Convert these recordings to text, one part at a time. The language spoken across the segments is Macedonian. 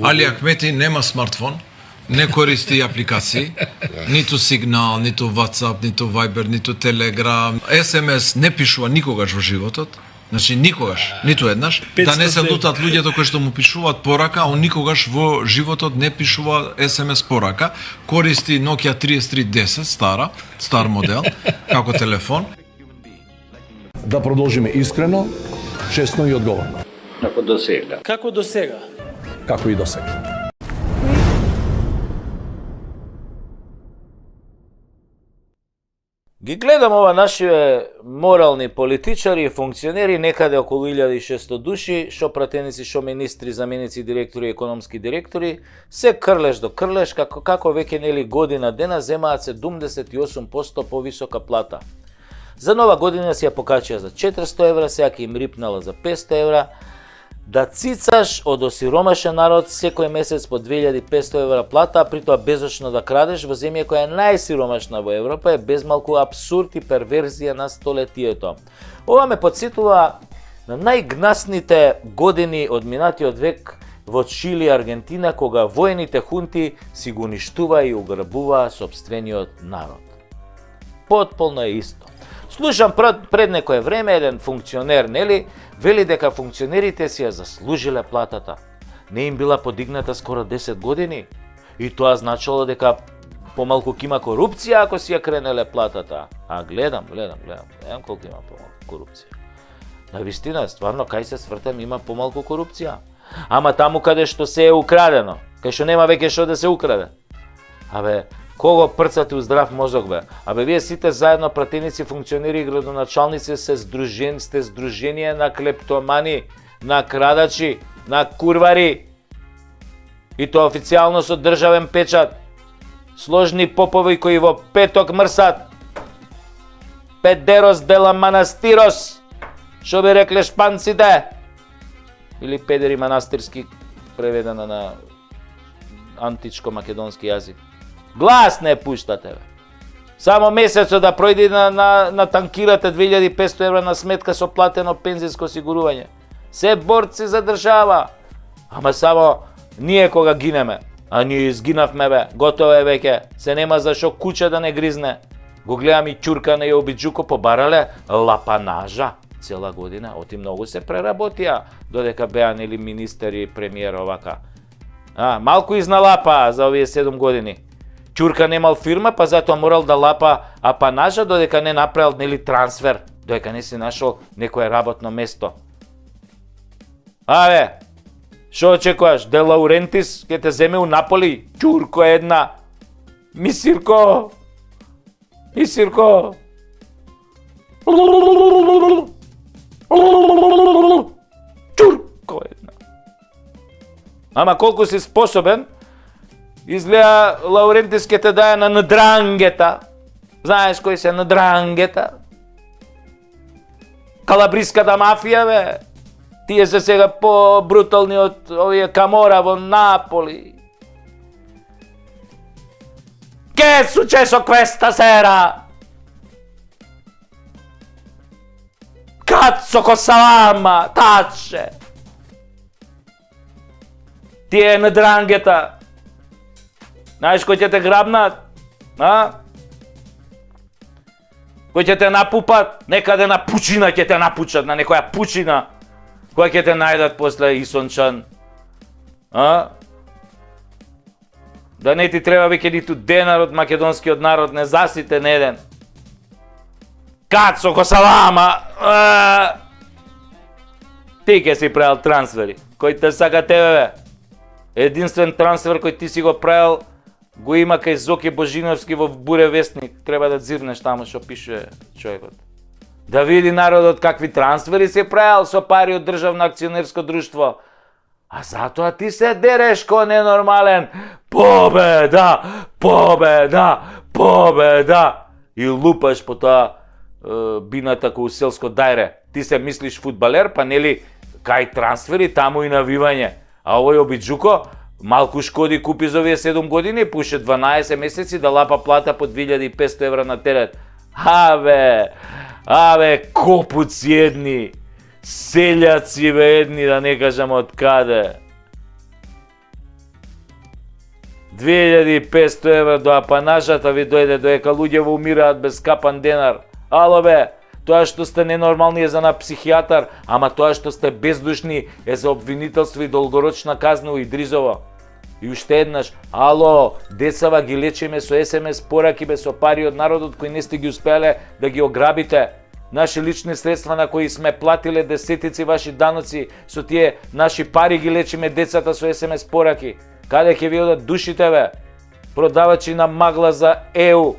Али Ахмети нема смартфон, не користи апликации, ниту Сигнал, ниту WhatsApp, ниту Viber, ниту Telegram. SMS не пишува никогаш во животот. Значи никогаш, ниту еднаш, да не се лутат луѓето кои што му пишуваат порака, а он никогаш во животот не пишува SMS порака, користи Nokia 3310, стар модел, како телефон. Да продолжиме искрено, честно и одговорно. Како до сега. Како до сега? Како и до сега. Ги гледам ова нашиве морални политичари и функционери, некаде околу 1600 души, шо пратеници, шо министри, заменици, директори, економски директори, се крлеш до крлеш, како веќе нели година дена земаат 78% повисока плата. За нова година си ја покачија за 400 евра, сега ќе им рипнала за 500 евра. Да цицаш од осиромашен народ секој месец по 2500 евра плата, а при тоа безочно да крадеш во земја која е најсиромашна во Европа, е безмалку абсурд и перверзија на столетието. Ова ме подсетува на најгнасните години од минатиот век во Чили и Аргентина, кога воените хунти си го уништуваа и уграбуваа сопствениот народ. Потполно е исто. Слушам пред некое време еден функционер, нели, вели дека функционерите си ја заслужиле платата. Не им била подигната скоро 10 години и тоа значило дека помалку ќе има корупција ако си ја кренеле платата. А гледам колку има помалку корупција. На вистина, стварно, кај се свртам има помалку корупција. Ама таму каде што се е украдено, кај што нема веќе што да се украде. Абе, кого прцате у здрав мозок, бе? Абе, вие сите заедно, пратеници, функционери и градоначалници, сте здружение на клептомани, на крадачи, на курвари. И тоа официјално со државен печат. Сложни попови кои во петок мрсат. Педерос дела манастирос, шо би рекле шпанците. Или педери манастирски, преведено на античко-македонски јазик. Глас не пуштате, бе. Само месецот да пројде на танкирате 2500 евра на сметка со платено пензиско осигурување. Се борци за држава. Ама само ние кога гинеме, а ние изгинавме, бе, готово е веќе, се нема за шо куча да не гризне. Го гледам и Ќуркана и Обиджуко побарале лапанажа цела година, оти многу се преработија, додека беа нели министер и премиер овака. Малку изналапа за овие 7 години. Ќурка немал фирма, па затоа морал да лапа апанажа, додека не направил нели трансфер, додека не си нашол некое работно место. Шо очекуваш? Де Лаурентис ќе те земе у Наполи? Ќурко една. Мисирко. Ќурко една. Ама колку си способен, изгледа Лаурентис ке те даја на Ндрангета. Знаеш кои се Ндрангета? Калабриската мафија, бе. Тие се сега по-брутални од овие Камора во Наполи. Che è successo questa sera? Cazzo Kosalama, tacce! Тие Ндрангета. Знаеш кој ќе те грабнат? Кој ќе те напупат? Некаде на пучина ќе те напучат, на некоја пучина, која ќе те најдат после Исончан. Да не ти треба веќе ниту денар од македонскиот народ, не засите на еден. Кацо Косалама! Ти ќе си правил трансфери. Кој те сака тебе, бе? Единствен трансфер кој ти си го правил, го има кај Зоки Божиновски во Буре вестник. Треба да дзирнеш таму што пише човекот. Да види народот какви трансфери се правил со пари од државно акционерско друштво. А затоа ти се дереш ко ненормален. Победа! Победа! Победа! И лупаш по тоа бината кој селско дајре. Ти се мислиш фудбалер, па нели кај трансфери таму и навивање. А овој Обиджуко малку шкоди купи за овие 7 години, пуше 12 месеци да лапа плата по 2500 евра на терет. Абе, копуци едни, селјаци едни, да не кажам од каде. 2500 евра до апанажата ви дојде доека луѓето умираат без капан денар. Ало бе, тоа што сте ненормални е за на психијатар, ама тоа што сте бездушни е за обвинителство и долгорочна казна у Идризово. И уште еднаш, ало, децава ги лечиме со СМС пораки бе со пари од народот кои не сте ги успеале да ги ограбите. Наши лични средства на кои сме платиле десетици ваши даноци, со тие наши пари ги лечиме децата со СМС пораки. Каде ќе ви одат душите бе? Продавачи на магла за ЕУ,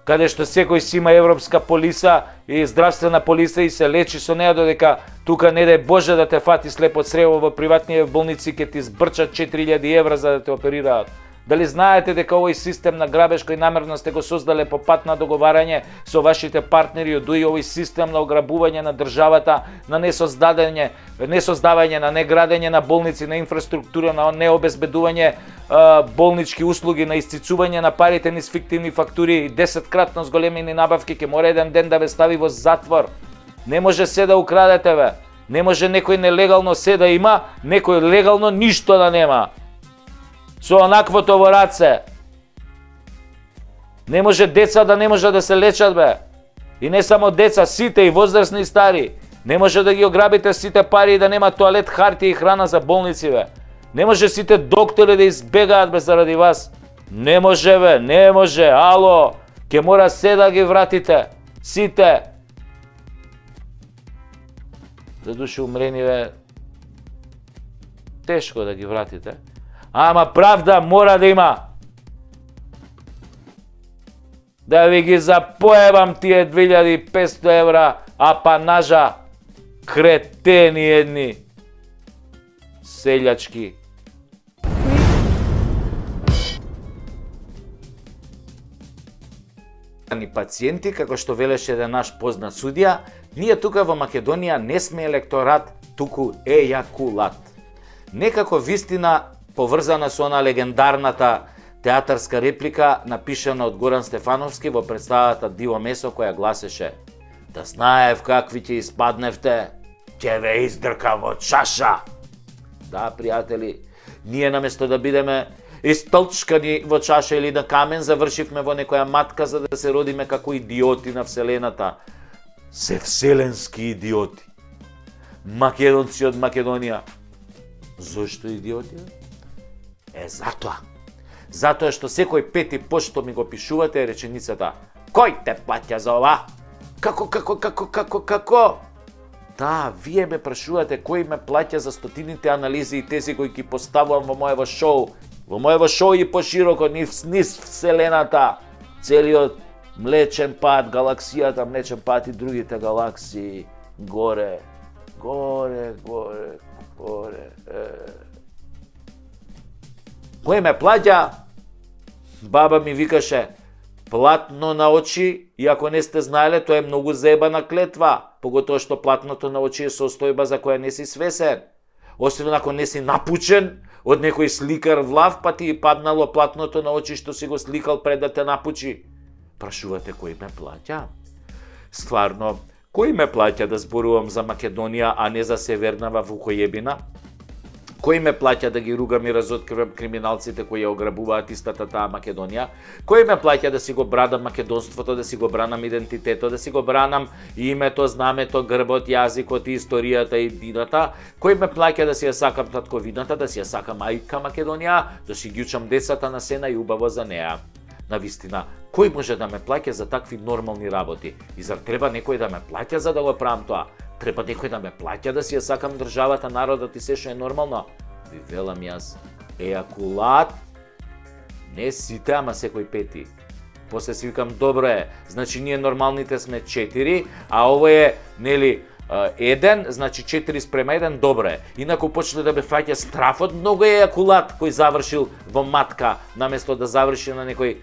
каде што секој си има европска полиса и здравствена полиса и се лечи со неа додека тука не дај Боже да те фати слепо црево во приватни болници ке ти збрчат 4000 евра за да те оперираат. Дали знаете дека овој систем на грабеж кој намерно сте го создале по пат на договарање со вашите партнери од УИ, овој систем на ограбување на државата, на несоздавање, на неградење на болници, на инфраструктура, на необезбедување болнички услуги, на исцицување на парите низ фиктивни фактури, 10-кратно зголемени набавки, ќе мора еден ден да ве стави во затвор. Не може се да украдете бе. Не може некој нелегално се да има, некој легално ништо да нема. Со онаквото во раце. Не може деца да не може да се лечат бе. И не само деца, сите и возрастни и стари. Не може да ги ограбите сите пари и да нема тоалет, хартија и храна за болници бе. Не може сите доктори да избегаат бе заради вас. Не може бе, не може. Ало, ќе мора се да ги вратите. Сите. За души умрени бе. Тешко да ги вратите. Ама правда мора да има. Да ви ги запоебам тие 2500 евра апанажа, кретени едни, селјачки. Пациенти, како што велеше еден наш познат судија, ние тука во Македонија не сме електорат, туку ејакулат. Некако вистина поврзана со она легендарната театарска реплика напишана од Горан Стефановски во представата Диво месо која гласеше: "Да знаев какви ќе испадневте, ќе ве издрка во чаша." Да, пријатели, ние наместо да бидеме истолчкани во чаша или на камен, завршивме во некоја матка за да се родиме како идиоти на вселената. Се вселенски идиоти. Македонци од Македонија. Зошто идиоти? Затоа. Затоа што секој пети пост што ми го пишувате е реченицата: "Кој те плаќа за ова?" Како? Да, вие ме прашувате кој ме плаќа за стотините анализи и тези кои ги поставувам во моево шоу. Во моево шоу и пошироко низ вселената. Целиот Млечен пат, галаксијата Млечен пат и другите галаксии. Горе. Кој ме плаќа? Баба ми викаше: "Платно на очи", и ако не сте знаеле, тоа е многу заебана клетва, поготоа што платното на очи е состојба за која не си свесен. Освен ако не си напучен од некој сликар влав, па ти паднало платното на очи што си го сликал пред да те напучи. Прашувате кој ме плаќа? Стварно, кој ме плаќа да зборувам за Македонија, а не за Севернава Вукојебина? Кој ме плаќа да ги ругам и разоткривам криминалците кои ја ограбуваат истата таа Македонија? Кој ме плаќа да си го бранам македонството, да си го бранам идентитетот, да си го бранам името, знамето, грбот, јазикот, историјата и дината? Кој ме плаќа да си ја сакам татковината, да си ја сакам мајка Македонија, да си ги учам децата на сена и убаво за неа? Навистина, кој може да ме плаќа за такви нормални работи? И зар треба некој да ме плаќа за да го правам тоа? Треба некој да ме плаќа да си ја сакам државата, народот и се што е нормално? Ви велам јас, ејакулат, не сите, ама секој пети. После си викам, добро е, значи ние нормалните сме 4, а ово е, нели, 1, значи 4:1, добро е. Инаку почне да ме фаќа страфот, многу ејакулат кој завршил во матка, наместо да заврши на некој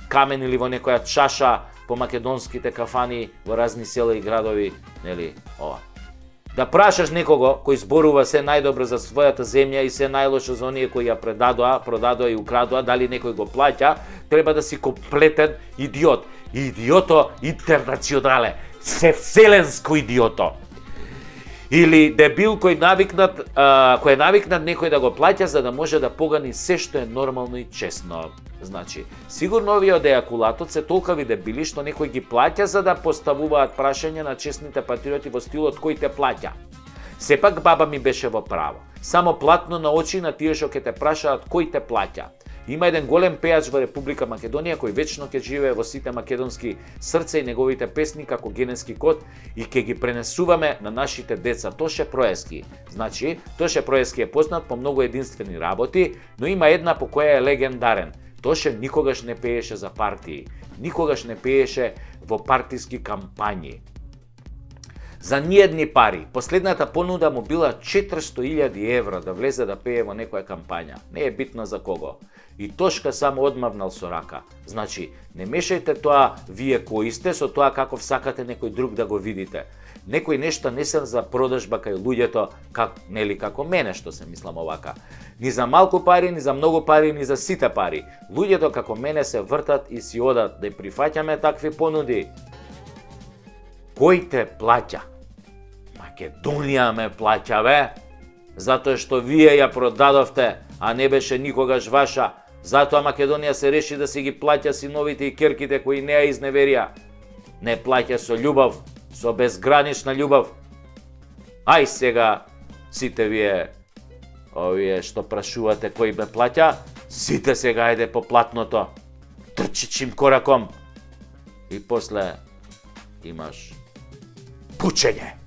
камен или во некоја чаша по македонските кафани во разни села и градови, нели, ова. Да прашаш некого кој зборува се најдобро за својата земја и се најлошо за оние кои ја продадоа и украдоа, дали некој го плаќа, треба да си комплетен идиот. Идиото интернационале, се вселенско идиото. Или дебил кој е навикнат некој да го плаќа за да може да погани се што е нормално и честно. Значи, сигурно овие од ејакулатот се толкави дебили што некој ги плаќа за да поставуваат прашања на честните патриоти во стилот кој те плаќа. Сепак баба ми беше во право. Само платно на очи на тие што ќе те прашаат кој те плаќа. Има еден голем пејач во Република Македонија кој вечно ќе живее во сите македонски срца и неговите песни како генетски код и ќе ги пренесуваме на нашите деца. Тоше Проески. Значи, Тоше Проески е познат по многу единствени работи, но има една по која е легендарен. Тоше никогаш не пееше за партии, никогаш не пееше во партиски кампањи. За ниедни пари. Последната понуда му била 400.000 евра да влезе да пее во некоја кампања. Не е битно за кого. И Тошка само одмавнал со рака. Значи, не мешајте тоа вие кои сте со тоа каков сакате некој друг да го видите. Некои нешта не се за продажба кај луѓето, како мене што се мислам овака. Ни за малку пари, ни за многу пари, ни за сите пари. Луѓето како мене се вртат и си одат да прифаќаме такви понуди. Кој те плаќа? Македонија ме плаќа, бе. Затоа што вие ја продадовте, а не беше никогаш ваша. Затоа Македонија се реши да си ги плаќа синовите и керките кои не ја изневерија. Не плаќа со љубов, со безгранична љубов. Ај сега, сите вие, овие што прашувате кој ме плаќа, сите сега ајде по платното. Трчи чим кораком. И после имаш пучење.